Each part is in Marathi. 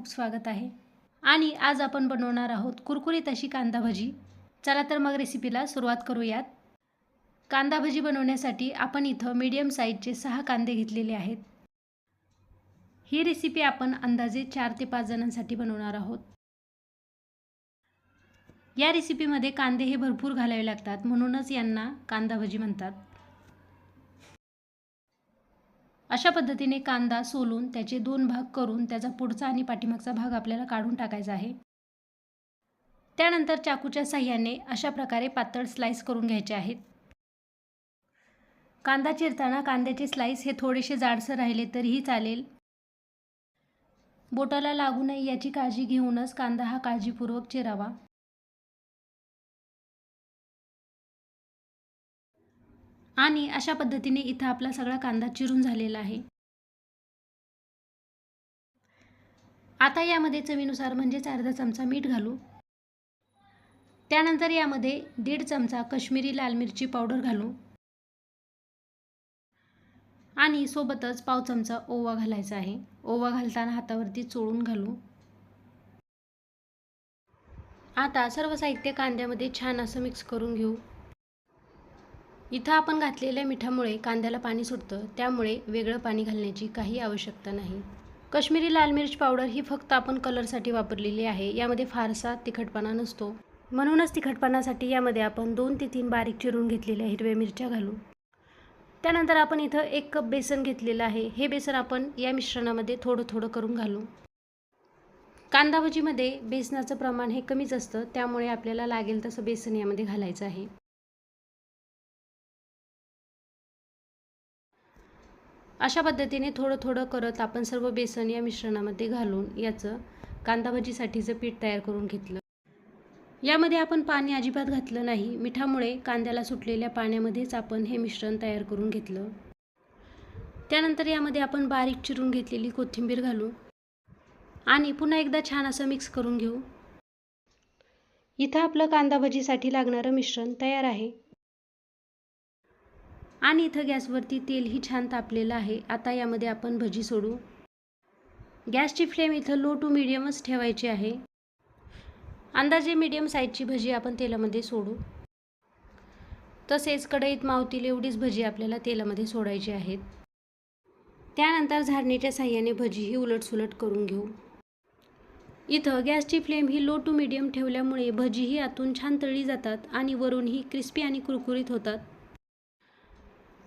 खूप स्वागत आहे। आणि आज आपण बनवणार आहोत कुरकुरीत अशी कांदा भजी। चला तर मग रेसिपीला सुरुवात करूयात। कांदा भजी बनवण्यासाठी आपण इथं मीडियम साईजचे 6 कांदे घेतलेले आहेत। ही रेसिपी आपण अंदाजे 4 ते 5 जणांसाठी बनवणार आहोत। या रेसिपीमध्ये कांदे हे भरपूर घालावे लागतात, म्हणूनच यांना कांदा भजी म्हणतात। अशा पद्धतीने कांदा सोलून त्याचे 2 भाग करून त्याचा पुढचा आणि पाठीमागचा भाग आपल्याला काढून टाकायचा आहे। त्यानंतर चाकूच्या साहाय्याने अशा प्रकारे पातळ स्लाइस करून घ्यायचे आहेत। कांदा चिरताना कांद्याचे स्लाइस हे थोडेसे जाडसर राहिले तरीही चालेल। बोटाला लागू नये याची काळजी घेऊनच कांदा हा काळजीपूर्वक चिरावा। आणि अशा पद्धतीने इथं आपला सगळा कांदा चिरून झालेला आहे। आता यामध्ये चवीनुसार म्हणजेच अर्धा चमचा मीठ घालू। त्यानंतर यामध्ये 1.5 चमचा काश्मीरी लाल मिरची पावडर घालू आणि सोबतच पाव चमचा ओवा घालायचा आहे। ओवा घालताना हातावरती चोळून घालू। आता सर्व साहित्य कांद्यामध्ये छान असं मिक्स करून घेऊ। इथं आपण घातलेल्या मिठामुळे कांद्याला पाणी सुटतं, त्यामुळे वेगळं पाणी घालण्याची काही आवश्यकता नाही। काश्मीरी लाल मिरच पावडर ही फक्त आपण कलरसाठी वापरलेली आहे। यामध्ये फारसा तिखटपणा नसतो, म्हणूनच तिखटपणासाठी यामध्ये आपण 2 ते 3 बारीक चिरून घेतलेल्या हिरव्या मिरच्या घालू। त्यानंतर आपण इथं 1 कप बेसन घेतलेलं आहे। हे बेसन आपण या मिश्रणामध्ये थोडं थोडं करून घालू। कांदा भजीमध्ये बेसनाचं प्रमाण हे कमीच असतं, त्यामुळे आपल्याला लागेल तसं बेसन यामध्ये घालायचं आहे। अशा पद्धतीने थोडं थोडं करत आपण सर्व बेसन या मिश्रणामध्ये घालून याचं कांदा भजीसाठीचं पीठ तयार करून घेतलं। यामध्ये आपण पाणी अजिबात घातलं नाही। मिठामुळे कांद्याला सुटलेल्या पाण्यामध्येच आपण हे मिश्रण तयार करून घेतलं। त्यानंतर यामध्ये आपण बारीक चिरून घेतलेली कोथिंबीर घालू आणि पुन्हा एकदा छान असं मिक्स करून घेऊ। इथं आपलं कांदा भजीसाठी लागणारं मिश्रण तयार आहे। आणि इथं गॅसवरती तेलही छान तापलेलं आहे। आता यामध्ये आपण भजी सोडू। गॅसची फ्लेम इथं लो टू मीडियमच ठेवायची आहे। अंदाजे मीडियम साईजची भजी आपण तेलामध्ये सोडू। तसेच कढईत मावतील एवढीच भजी आपल्याला तेलामध्ये सोडायची आहेत। त्यानंतर झारणीच्या साहाय्याने भजी ही उलटसुलट करून घेऊ। इथं गॅसची फ्लेम ही लो टू मीडियम ठेवल्यामुळे भजी ही आतून छान तळली जातात आणि वरूनही क्रिस्पी आणि कुरकुरीत होतात।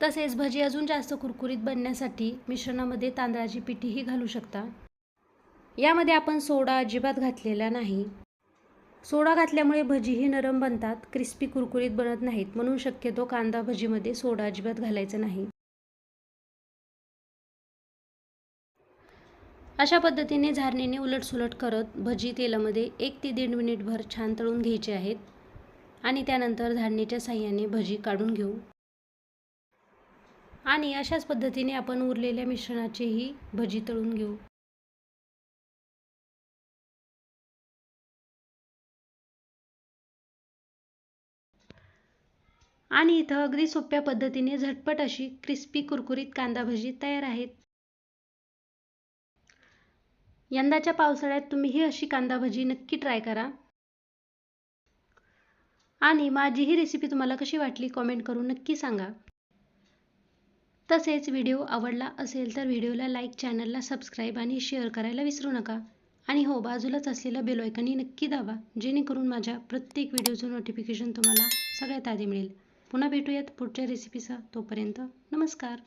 तसेच भजी अजून जास्त कुरकुरीत बनण्यासाठी मिश्रणामध्ये तांदळाची पिठीही घालू शकता। यामध्ये आपण सोडा अजिबात घातलेला नाही। सोडा घातल्यामुळे भजी ही नरम बनतात, क्रिस्पी कुरकुरीत बनत नाहीत, म्हणून शक्यतो कांदा भजीमध्ये सोडा अजिबात घालायचा नाही। अशा पद्धतीने झारणीने उलटसुलट करत भजी तेलामध्ये 1 ते 1.5 मिनिटभर छान तळून घ्यायचे आहेत आणि त्यानंतर झारणीच्या साहाय्याने भजी काढून घेऊ। आणि अशाच पद्धतीने आपण उरलेल्या मिश्रणाचेही भजी तळून घेऊ। आणि इथं अगदी सोप्या पद्धतीने झटपट अशी क्रिस्पी कुरकुरीत कांदा भजी तयार आहेत। यंदाच्या पावसाळ्यात तुम्ही ही अशी कांदा भजी नक्की ट्राय करा। आणि माझी ही रेसिपी तुम्हाला कशी वाटली कमेंट करून नक्की सांगा। तसेच व्हिडिओ आवडला असेल तर व्हिडिओला लाईक, चॅनलला सबस्क्राईब आणि शेअर करायला विसरू नका। आणि हो, बाजूलाच असलेला बेल आयकॉनही नक्की दाबा, जेणेकरून माझ्या प्रत्येक व्हिडिओचं नोटिफिकेशन तुम्हाला सगळ्यात आधी मिळेल। पुन्हा भेटूयात पुढच्या रेसिपीसह। तोपर्यंत नमस्कार।